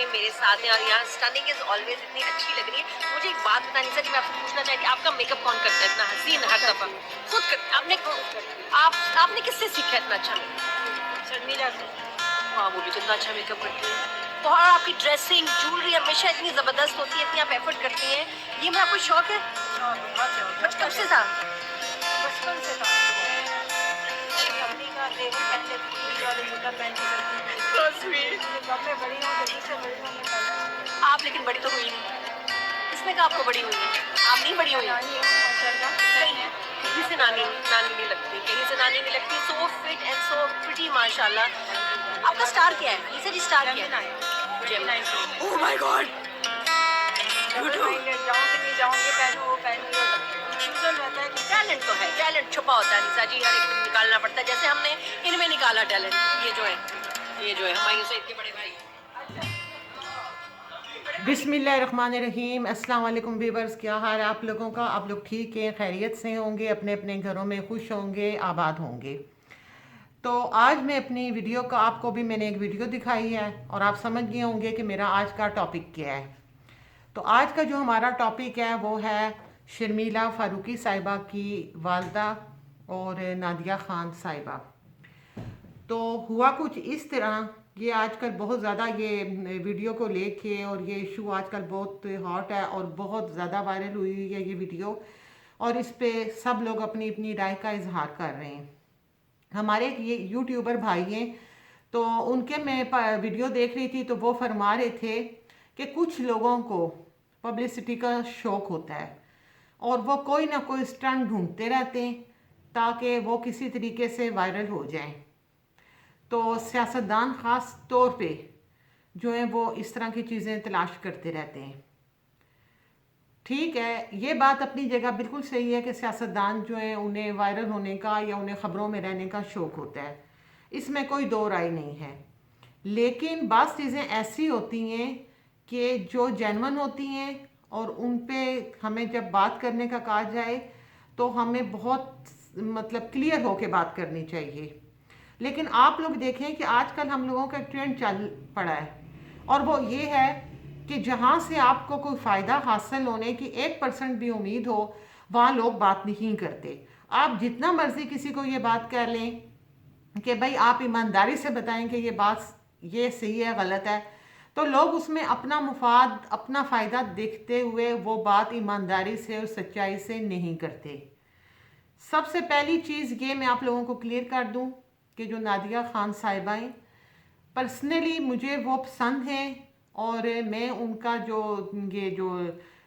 हैं, मेरे साथ हैं और यहाँ स्टनिंग इज ऑलवेज इतनी अच्छी लग रही है। मुझे एक बात बतानी सर, मैं आपसे पूछना चाहती हूँ, आपका मेकअप कौन करता है इतना हसीन हर दफा? खुद करते आपने? आपने किससे सीखा इतना अच्छा मेकअप? शर्मिला से। हाँ, वो भी तो इतना अच्छा मेकअप करती है। तो और आपकी ड्रेसिंग ज्वेलरी हमेशा इतनी जबरदस्त होती है, इतनी आप एफर्ट करती हैं, ये में आपको शौक है? बहुत शौक। बचपन से था? बचपन से था। मैं मम्मी का तेवर पहन लेती थी वाले जूता पहन के चलती थी। So sweet। जब मैं बड़ी हूँ, जल्दी से बड़ी हूँ, मैं पहले। आप लेकिन बड़ी तो हुई नहीं। किसने कहा आपको बड़ी हुई है? आप नहीं बड़ी हुई? नानी है माशाल्लाह। सही है। कहीं से नानी नानी नहीं लगती, कहीं से नानी नहीं लगती। So fit and so pretty माशाल्लाह। आपका स्टार क्या है? ये सर स्टार क्या है? जेमिनी। Oh my God. जाऊँ कि नहीं जाऊँ, ये पहनूँ वो पहनूँ, ये कंफ्यूजन रहता है। टैलेंट तो है, टैलेंट छुपा होता है निशा जी, हर एक को निकालना पड़ता है। जैसे हमने इनमें निकाला टैलेंट, ये जो है हमारे से इतने बड़े भाई। बिस्मिल्लाहिर्रहमानिर्रहीम। अस्सलाम वालेकुम व्यूअर्स, क्या हाल है आप लोगों का? आप लोग ठीक हैं, खैरियत से होंगे, अपने अपने घरों में खुश होंगे, आबाद होंगे। तो आज मैं अपनी वीडियो का आपको भी मैंने एक वीडियो दिखाई है और आप समझ गए होंगे कि मेरा आज का टॉपिक क्या है। तो आज का जो हमारा टॉपिक है वो है शर्मिला फ़ारूकी साहिबा की वालदा और नादिया ख़ान साहिबा। तो हुआ कुछ इस तरह, ये आजकल बहुत ज़्यादा ये वीडियो को लेके और ये इशू आजकल बहुत हॉट है और बहुत ज़्यादा वायरल हुई हुई है ये वीडियो, और इस पे सब लोग अपनी अपनी राय का इजहार कर रहे हैं। हमारे एक ये यूट्यूबर भाई हैं, तो उनके मैं वीडियो देख रही थी तो वो फरमा रहे थे कि कुछ लोगों को पब्लिसिटी का शौक़ होता है और वो कोई ना कोई स्टंट ढूंढते रहते हैं ताकि वो किसी तरीके से वायरल हो जाएं। तो सियासतदान ख़ास तौर पे जो है वो इस तरह की चीज़ें तलाश करते रहते हैं। ठीक है, ये बात अपनी जगह बिल्कुल सही है कि सियासतदान जो है उन्हें वायरल होने का या उन्हें ख़बरों में रहने का शौक़ होता है, इसमें कोई दो राय नहीं है। लेकिन बाज़ चीज़ें ऐसी होती हैं कि जो जेन्युइन होती हैं और उन पे हमें जब बात करने का कहा जाए तो हमें बहुत मतलब क्लियर होकर बात करनी चाहिए। लेकिन आप लोग देखें कि आजकल हम लोगों का ट्रेंड चल पड़ा है और वो ये है कि जहाँ से आपको कोई फ़ायदा हासिल होने की 1% भी उम्मीद हो, वहाँ लोग बात नहीं करते। आप जितना मर्ज़ी किसी को ये बात कह लें कि भाई आप ईमानदारी से बताएं कि ये बात ये सही है गलत है, तो लोग उसमें अपना मुफाद अपना फ़ायदा देखते हुए वो बात ईमानदारी से और सच्चाई से नहीं करते। सबसे पहली चीज़ ये मैं आप लोगों को क्लियर कर दूं कि जो नादिया ख़ान साहिबा हैं, पर्सनली मुझे वो पसंद हैं और मैं उनका जो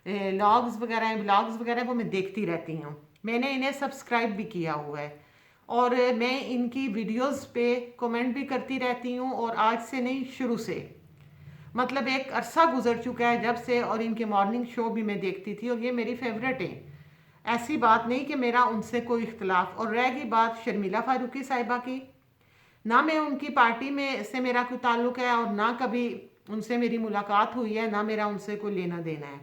लॉग्स वगैरह हैं, ब्लॉग्स वगैरह वो मैं देखती रहती हूँ। मैंने इन्हें सब्सक्राइब भी किया हुआ है और मैं इनकी वीडियोस पे कमेंट भी करती रहती हूँ, और आज से नहीं, शुरू से, मतलब एक अरसा गुजर चुका है जब से, और इनके मॉर्निंग शो भी मैं देखती थी और ये मेरी फेवरेट है। ऐसी बात नहीं कि मेरा उनसे कोई इख्तलाफ। और रह गई बात शर्मिला फ़ारूकी साहिबा की, ना मैं उनकी पार्टी में से मेरा कोई ताल्लुक़ है और ना कभी उनसे मेरी मुलाकात हुई है, ना मेरा उनसे कोई लेना देना है।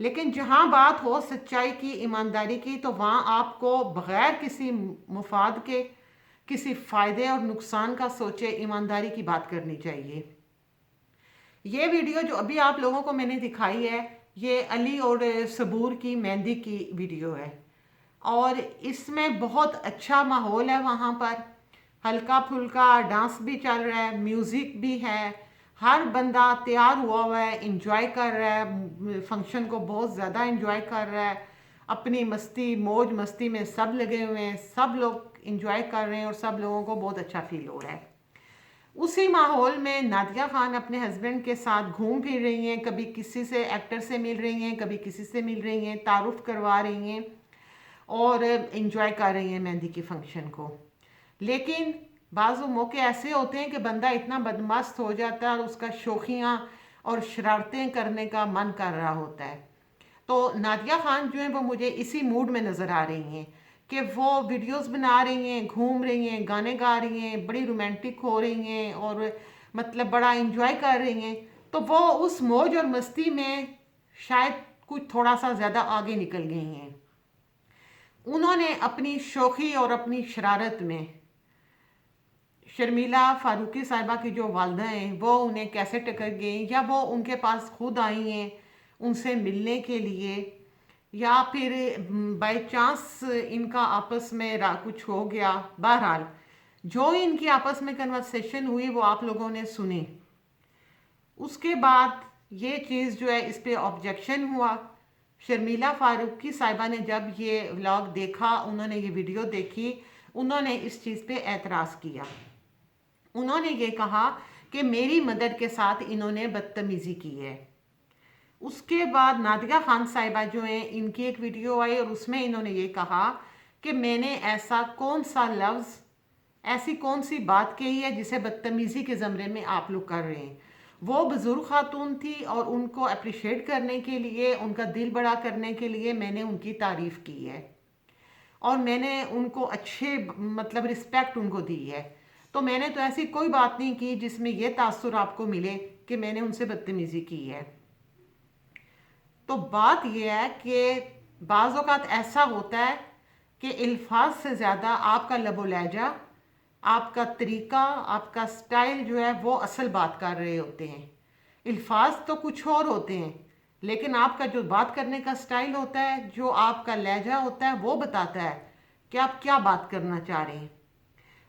लेकिन जहाँ बात हो सच्चाई की, ईमानदारी की, तो वहाँ आपको बग़ैर किसी मुफाद के, किसी फ़ायदे और नुकसान का सोचे ईमानदारी की बात करनी चाहिए। ये वीडियो जो अभी आप लोगों को मैंने दिखाई है, ये अली और सबूर की मेहंदी की वीडियो है और इसमें बहुत अच्छा माहौल है। वहाँ पर हल्का फुल्का डांस भी चल रहा है, म्यूज़िक भी है, हर बंदा तैयार हुआ है, इंजॉय कर रहा है, फंक्शन को बहुत ज़्यादा इंजॉय कर रहा है, अपनी मस्ती मौज मस्ती में सब लगे हुए हैं, सब लोग इंजॉय कर रहे हैं और सब लोगों को बहुत अच्छा फील हो रहा है। उसी माहौल में नादिया ख़ान अपने हस्बैंड के साथ घूम फिर रही हैं, कभी किसी से एक्टर से मिल रही हैं, कभी किसी से मिल रही हैं, तारुफ करवा रही हैं और इन्जॉय कर रही हैं मेहंदी की फंक्शन को। लेकिन बाज़ मौके ऐसे होते हैं कि बंदा इतना बदमस्त हो जाता है और उसका शौखियाँ और शरारतें करने का मन कर रहा होता है। तो नादिया ख़ान जो है वो मुझे इसी मूड में नज़र आ रही हैं कि वो वीडियोस बना रही हैं, घूम रही हैं, गाने गा रही हैं, बड़ी रोमांटिक हो रही हैं और मतलब बड़ा इंजॉय कर रही हैं। तो वो उस मौज और मस्ती में शायद कुछ थोड़ा सा ज़्यादा आगे निकल गई हैं। उन्होंने अपनी शौखी और अपनी शरारत में शर्मिला फारूकी साहिबा की जो वालदा हैं वो उन्हें कैसे टकर गई, या वो उनके पास खुद आई हैं उनसे मिलने के लिए, या फिर बाय चांस इनका आपस में कुछ हो गया। बहरहाल जो इनकी आपस में कन्वर्सेशन हुई वो आप लोगों ने सुनी। उसके बाद ये चीज़ जो है इस पे ऑब्जेक्शन हुआ। शर्मिला फारूकी साहिबा ने जब ये व्लॉग देखा, उन्होंने ये वीडियो देखी, उन्होंने इस चीज़ पे एतराज़ किया। उन्होंने ये कहा कि मेरी मदर के साथ इन्होंने बदतमीज़ी की है। उसके बाद नादिया खान साहिबा जो हैं इनकी एक वीडियो आई और उसमें इन्होंने ये कहा कि मैंने ऐसा कौन सा लफ्ज़, ऐसी कौन सी बात कही है जिसे बदतमीज़ी के ज़मरे में आप लोग कर रहे हैं। वो बुज़ुर्ग खातून थी और उनको अप्रिशिएट करने के लिए, उनका दिल बड़ा करने के लिए मैंने उनकी तारीफ़ की है और मैंने उनको अच्छे मतलब रिस्पेक्ट उनको दी है। तो मैंने तो ऐसी कोई बात नहीं की जिसमें यह तासुर आपको मिले कि मैंने उनसे बदतमीज़ी की है। तो बात यह है कि बाज़ औक़ात ऐसा होता है कि अल्फाज से ज़्यादा आपका लबो लहजा, आपका तरीका, आपका स्टाइल जो है वो असल बात कर रहे होते हैं। अल्फाज तो कुछ और होते हैं, लेकिन आपका जो बात करने का स्टाइल होता है, जो आपका लहजा होता है, वो बताता है कि आप क्या बात करना चाह रहे हैं।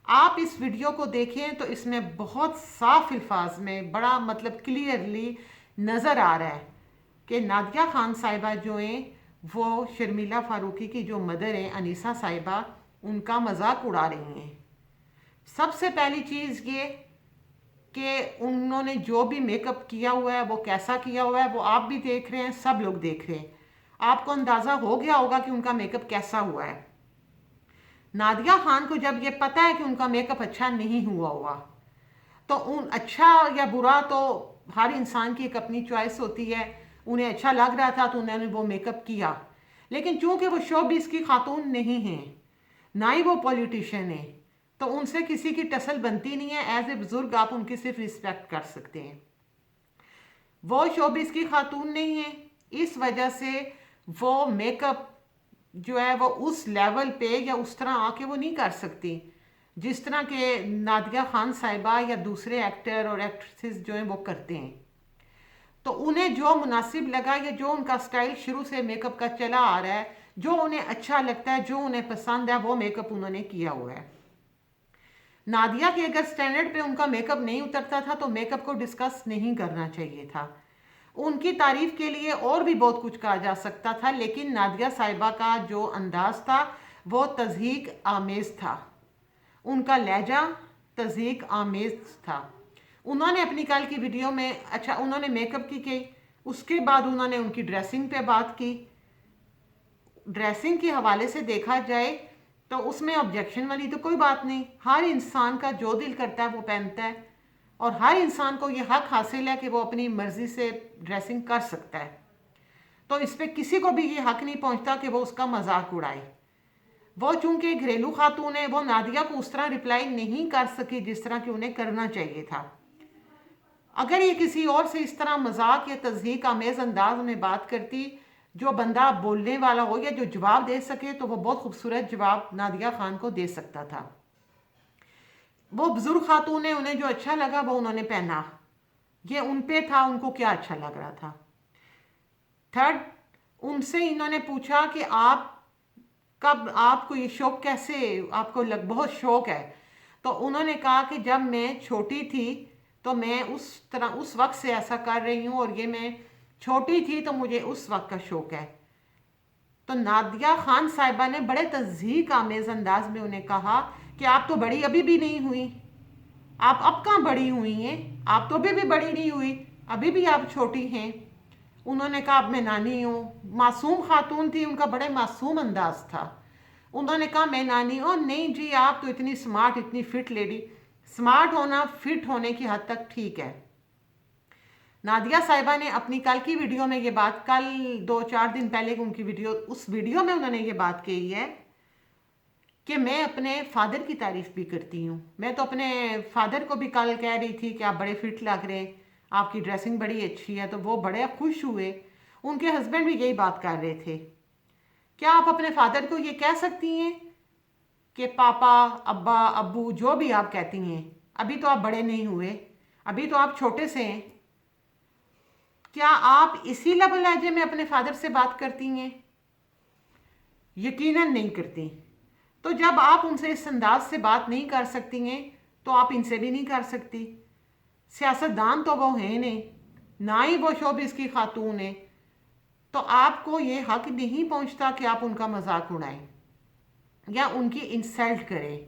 आप इस वीडियो को देखें तो इसमें बहुत साफ अल्फाज में बड़ा मतलब क्लियरली नज़र आ रहा है कि नादिया खान साहिबा जो हैं वो शर्मिला फारूकी की जो मदर हैं अनीसा साहिबा, उनका मजाक उड़ा रही हैं। सबसे पहली चीज़ ये कि उन्होंने जो भी मेकअप किया हुआ है वो कैसा किया हुआ है वो आप भी देख रहे हैं, सब लोग देख रहे हैं। आपको अंदाज़ा हो गया होगा कि उनका मेकअप कैसा हुआ है। नादिया खान को जब ये पता है कि उनका मेकअप अच्छा नहीं हुआ हुआ, तो उन अच्छा या बुरा तो हर इंसान की एक अपनी चॉइस होती है। उन्हें अच्छा लग रहा था तो उन्होंने वो मेकअप किया, लेकिन चूंकि वो शोबिज़ की खातून नहीं हैं, ना ही वो पॉलिटिशियन है, तो उनसे किसी की टसल बनती नहीं है। एज ए बुजुर्ग आप उनकी सिर्फ रिस्पेक्ट कर सकते हैं। वो शोबिज़ की खातून नहीं है, इस वजह से वो मेकअप जो है वो उस लेवल पे या उस तरह आके वो नहीं कर सकती जिस तरह के नादिया खान साहिबा या दूसरे एक्टर और एक्ट्रेसेस जो हैं वो करते हैं। तो उन्हें जो मुनासिब लगा या जो उनका स्टाइल शुरू से मेकअप का चला आ रहा है, जो उन्हें अच्छा लगता है, जो उन्हें पसंद है, वो मेकअप उन्होंने किया हुआ है। नादिया के अगर स्टैंडर्ड पे उनका मेकअप नहीं उतरता था तो मेकअप को डिस्कस नहीं करना चाहिए था। उनकी तारीफ के लिए और भी बहुत कुछ कहा जा सकता था, लेकिन नादिया साहिबा का जो अंदाज था वो तज़हीक आमेज़ था। उनका लहजा तज़हीक आमेज़ था। उन्होंने अपनी कल की वीडियो में अच्छा उन्होंने मेकअप की, उसके बाद उन्होंने उनकी ड्रेसिंग पे बात की। ड्रेसिंग के हवाले से देखा जाए तो उसमें ऑब्जेक्शन वाली तो कोई बात नहीं। हर इंसान का जो दिल करता है वो पहनता है और हर इंसान को ये हक हासिल है कि वो अपनी मर्जी से ड्रेसिंग कर सकता है। तो इस पर किसी को भी ये हक नहीं पहुंचता कि वो उसका मजाक उड़ाए। वो चूंकि घरेलू खातून है, वो नादिया को उस तरह रिप्लाई नहीं कर सकी जिस तरह कि उन्हें करना चाहिए था। अगर ये किसी और से इस तरह मजाक या तज़हीक आमेज़ अंदाज में बात करती, जो बंदा बोलने वाला हो या जो जवाब दे सके, तो वो बहुत खूबसूरत जवाब नादिया खान को दे सकता था। वो बुजुर्ग खातून है, उन्हें जो अच्छा लगा वो उन्होंने पहना, ये उन पे था, उनको क्या अच्छा लग रहा था। थर्ड, उनसे इन्होंने पूछा कि आप कब, आपको ये शौक कैसे, आपको बहुत शौक है। तो उन्होंने कहा कि जब मैं छोटी थी तो मैं उस वक्त से ऐसा कर रही हूँ और ये मैं छोटी थी तो मुझे उस वक्त का शौक है। तो नादिया खान साहिबा ने बड़े तज़हीक आमेज़ अंदाज में उन्हें कहा कि आप तो बड़ी अभी भी नहीं हुई, आप अब कहाँ बड़ी हुई हैं, आप तो अभी भी बड़ी नहीं हुई, अभी भी आप छोटी हैं। उन्होंने कहा अब मैं नानी हूँ। मासूम खातून थी, उनका बड़े मासूम अंदाज था। उन्होंने कहा मैं नानी हूँ। नहीं जी, आप तो इतनी स्मार्ट, इतनी फिट लेडी। स्मार्ट होना फिट होने की हद तक ठीक है। नादिया साहिबा ने अपनी कल की वीडियो में ये बात, कल 2-4 दिन पहले उनकी वीडियो, उस वीडियो में उन्होंने ये बात कही है कि मैं अपने फादर की तारीफ भी करती हूँ। मैं तो अपने फादर को भी कल कह रही थी कि आप बड़े फिट लग रहे हैं, आपकी ड्रेसिंग बड़ी अच्छी है, तो वो बड़े खुश हुए। उनके हस्बैंड भी यही बात कर रहे थे। क्या आप अपने फादर को ये कह सकती हैं कि पापा, अब्बा, अब्बू, जो भी आप कहती हैं, अभी तो आप बड़े नहीं हुए, अभी तो आप छोटे से हैं। क्या आप इसी लब लहजे में अपने फादर से बात करती हैं? यकीनन नहीं करती। तो जब आप उनसे इस अंदाज से बात नहीं कर सकती हैं तो आप इनसे भी नहीं कर सकती। सियासतदान तो वो हैं नहीं, ना ही वो शोबिस की खातून है, तो आपको ये हक नहीं पहुंचता कि आप उनका मजाक उड़ाएं या उनकी इंसल्ट करें।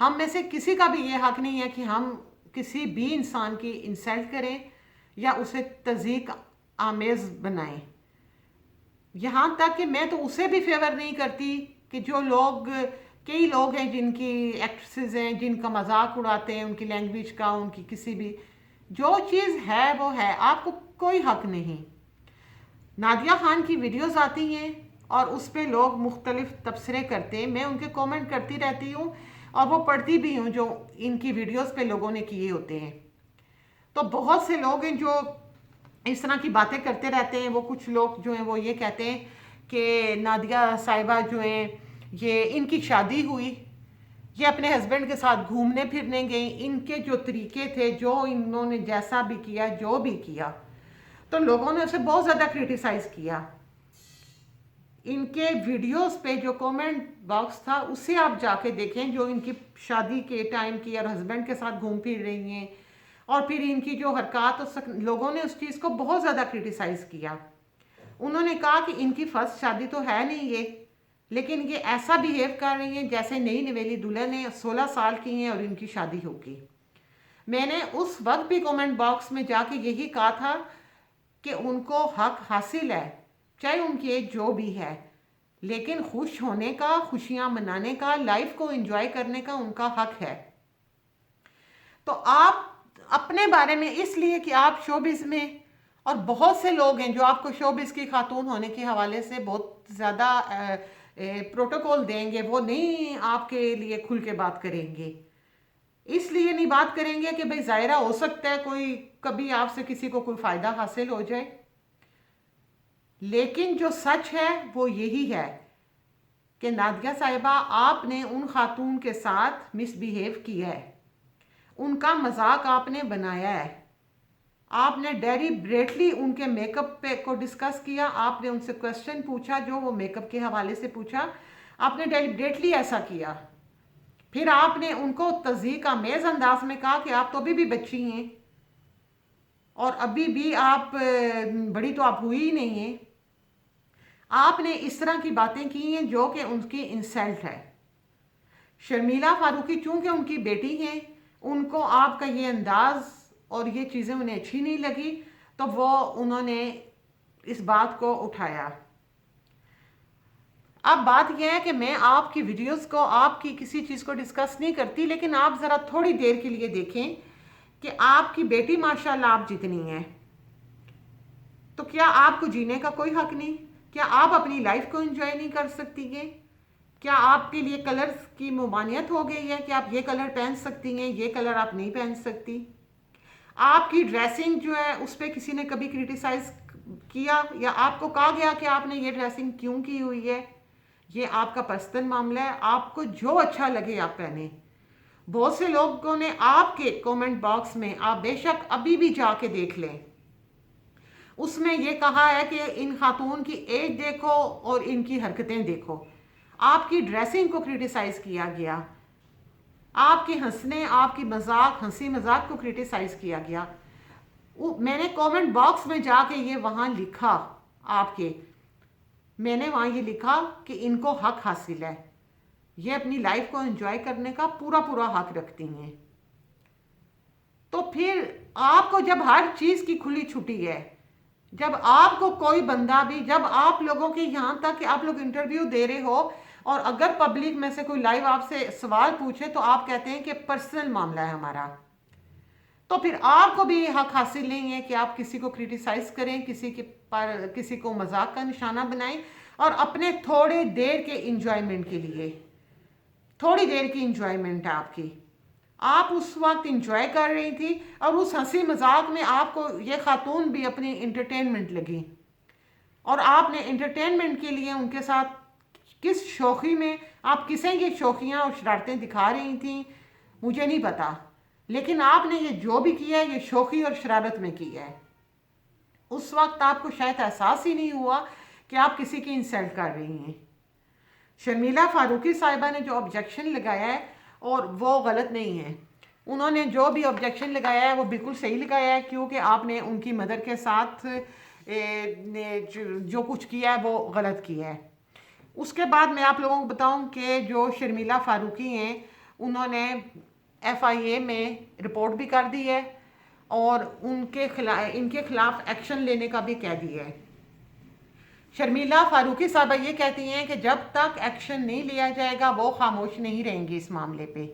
हम में से किसी का भी ये हक नहीं है कि हम किसी भी इंसान की इंसल्ट करें या उसे तज़ीक आमेज़ बनाएं। यहाँ तक कि मैं तो उसे भी फेवर नहीं करती कि जो लोग, कई लोग हैं जिनकी एक्ट्रेसेस हैं जिनका मजाक उड़ाते हैं, उनकी लैंग्वेज का, उनकी किसी भी, जो चीज़ है वो है, आपको कोई हक नहीं। नादिया खान की वीडियोस आती हैं और उस पर लोग मुख्तलिफ तबसरे करते हैं, मैं उनके कमेंट करती रहती हूँ और वो पढ़ती भी हूँ जो इनकी वीडियोस पे लोगों ने किए होते हैं। तो बहुत से लोग हैं जो इस तरह की बातें करते रहते हैं। वो कुछ लोग जो हैं वो ये कहते हैं कि नादिया साहिबा जो हैं, ये इनकी शादी हुई, ये अपने हस्बैंड के साथ घूमने फिरने गई, इनके जो तरीके थे, जो इन्होंने जैसा भी किया, जो भी किया, तो लोगों ने उसे बहुत ज़्यादा क्रिटिसाइज़ किया। इनके वीडियोस पे जो कमेंट बॉक्स था उसे आप जाके देखें, जो इनकी शादी के टाइम की और हस्बैंड के साथ घूम फिर रही हैं, और फिर इनकी जो हरकत, तो लोगों ने उस चीज़ को बहुत ज़्यादा क्रिटिसाइज़ किया। उन्होंने कहा कि इनकी फर्स्ट शादी तो है नहीं ये, लेकिन ये ऐसा बिहेव कर रही हैं जैसे नई नवेली दुल्हन है, 16 साल की हैं और इनकी शादी होगी। मैंने उस वक्त भी कमेंट बॉक्स में जाके यही कहा था कि उनको हक हासिल है, चाहे उनकी एज जो भी है, लेकिन खुश होने का, खुशियां मनाने का, लाइफ को एंजॉय करने का उनका हक है। तो आप अपने बारे में, इसलिए कि आप शोबिज़ में, और बहुत से लोग हैं जो आपको शोबिज़ की खातून होने के हवाले से बहुत ज़्यादा प्रोटोकॉल देंगे, वो नहीं आपके लिए खुल के बात करेंगे। इसलिए नहीं बात करेंगे कि भाई ज़ाहिरा हो सकता है कोई कभी आपसे किसी को कोई फ़ायदा हासिल हो जाए, लेकिन जो सच है वो यही है कि नादिया साहिबा, आपने उन खातून के साथ मिसबिहेव किया है, उनका मजाक आपने बनाया है, आपने डेलिबरेटली उनके मेकअप पे को डिस्कस किया, आपने उनसे क्वेश्चन पूछा जो वो मेकअप के हवाले से पूछा, आपने डेलिबरेटली ऐसा किया। फिर आपने उनको तज़ीक आमेज़ अंदाज में कहा कि आप तो अभी भी बच्ची हैं और अभी भी आप बड़ी तो आप हुई ही नहीं हैं। आपने इस तरह की बातें की हैं जो कि उनकी इंसल्ट है। शर्मिला फारूकी चूंकि उनकी बेटी हैं, उनको आपका ये अंदाज और ये चीज़ें उन्हें अच्छी नहीं लगी, तो वो उन्होंने इस बात को उठाया। अब बात यह है कि मैं आपकी वीडियोस को, आपकी किसी चीज़ को डिस्कस नहीं करती, लेकिन आप ज़रा थोड़ी देर के लिए देखें कि आपकी बेटी माशाल्लाह आप जितनी है, तो क्या आपको जीने का कोई हक नहीं? क्या आप अपनी लाइफ को एंजॉय नहीं कर सकती हैं? क्या आपके लिए कलर्स की ममानियत हो गई है कि आप ये कलर पहन सकती हैं, ये कलर आप नहीं पहन सकती? आपकी ड्रेसिंग जो है उस पर किसी ने कभी क्रिटिसाइज किया या आपको कहा गया कि आपने ये ड्रेसिंग क्यों की हुई है? ये आपका पर्सनल मामला है, आपको जो अच्छा लगे आप पहने। बहुत से लोगों ने आपके कमेंट बॉक्स में, आप बेशक अभी भी जाके देख लें, उसमें ये कहा है कि इन खातून की एज देखो और इनकी हरकतें देखो। आपकी ड्रेसिंग को क्रिटिसाइज किया गया, आपके हंसने, आपकी मजाक, हंसी मजाक को क्रिटिसाइज किया गया। मैंने कमेंट बॉक्स में जाके ये वहाँ लिखा, मैंने वहाँ ये लिखा कि इनको हक हासिल है, ये अपनी लाइफ को एंजॉय करने का पूरा पूरा हक रखती हैं। तो फिर आपको जब हर चीज़ की खुली छुट्टी है, जब आपको कोई बंदा भी, जब आप लोगों के यहाँ तक कि आप लोग इंटरव्यू दे रहे हो और अगर पब्लिक में से कोई लाइव आपसे सवाल पूछे तो आप कहते हैं कि पर्सनल मामला है हमारा, तो फिर आपको भी हक हासिल नहीं है कि आप किसी को क्रिटिसाइज करें, किसी को मजाक का निशाना बनाएं और अपने थोड़े देर के इंजॉयमेंट के लिए, थोड़ी देर की इंजॉयमेंट है आपकी, आप उस वक्त इंजॉय कर रही थी और उस हंसी मजाक में आपको ये खातून भी अपनी इंटरटेनमेंट लगी और आपने इंटरटेनमेंट के लिए उनके साथ किस शौक़ी में आप किसे ये शौकियाँ और शरारतें दिखा रही थी मुझे नहीं पता, लेकिन आपने ये जो भी किया है ये शौकी और शरारत में किया है। उस वक्त आपको शायद एहसास ही नहीं हुआ कि आप किसी की इंसल्ट कर रही हैं। शर्मिला फारूकी साहिबा ने जो ऑब्जेक्शन लगाया है और वो गलत नहीं है। उन्होंने जो भी ऑब्जेक्शन लगाया है वो बिल्कुल सही लगाया है, क्योंकि आपने उनकी मदर के साथ जो कुछ किया है वो गलत किया है। उसके बाद मैं आप लोगों को बताऊं कि जो शर्मिला फारूकी हैं उन्होंने FIA में रिपोर्ट भी कर दी है और इनके खिलाफ एक्शन लेने का भी कह दिया है। शर्मिला फारूकी साहबा ये कहती हैं कि जब तक एक्शन नहीं लिया जाएगा वो खामोश नहीं रहेंगी इस मामले पे।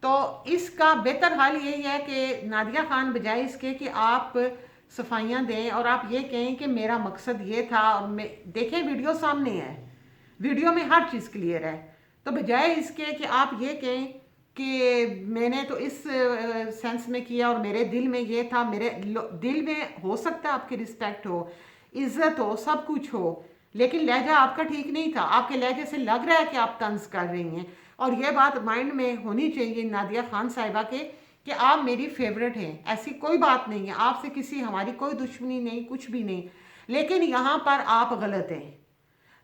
तो इसका बेहतर हल यही है कि नादिया खान बजाय इसके कि आप सफाइयाँ दें और आप ये कहें कि मेरा मकसद ये था, और देखें वीडियो सामने है, वीडियो में हर चीज़ क्लियर है। तो बजाय इसके कि आप ये कहें कि मैंने तो इस सेंस में किया और मेरे दिल में ये था, मेरे दिल में हो सकता है आपकी रिस्पेक्ट हो, इज्जत हो, सब कुछ हो, लेकिन लहजा आपका ठीक नहीं था। आपके लहजे से लग रहा है कि आप तंज कर रही हैं, और ये बात माइंड में होनी चाहिए नादिया खान साहिबा के कि आप मेरी फेवरेट हैं। ऐसी कोई बात नहीं है, आपसे किसी हमारी कोई दुश्मनी नहीं, कुछ भी नहीं, लेकिन यहाँ पर आप गलत हैं।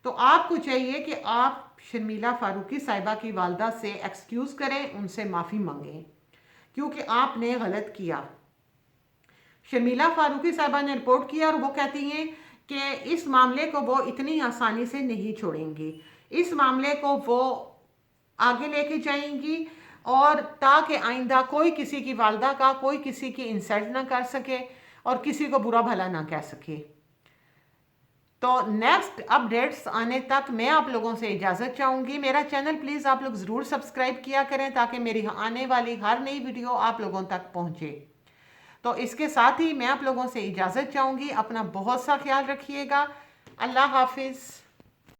तो आपको चाहिए कि आप शर्मिला फारूकी साहिबा की वालदा से एक्सक्यूज़ करें, उनसे माफ़ी मांगें, क्योंकि आपने गलत किया। शर्मिला फारूकी साहिबा ने रिपोर्ट किया और वो कहती हैं कि इस मामले को वो इतनी आसानी से नहीं छोड़ेंगी, इस मामले को वो आगे लेके जाएंगी, और ताकि आइंदा कोई किसी की वालदा का, कोई किसी की इंसल्ट ना कर सके और किसी को बुरा भला ना कह सके। तो नेक्स्ट अपडेट्स आने तक मैं आप लोगों से इजाज़त चाहूँगी। मेरा चैनल प्लीज़ आप लोग ज़रूर सब्सक्राइब किया करें ताकि मेरी आने वाली हर नई वीडियो आप लोगों तक पहुँचे। तो इसके साथ ही मैं आप लोगों से इजाज़त चाहूँगी। अपना बहुत सा ख्याल रखिएगा। अल्लाह हाफिज़।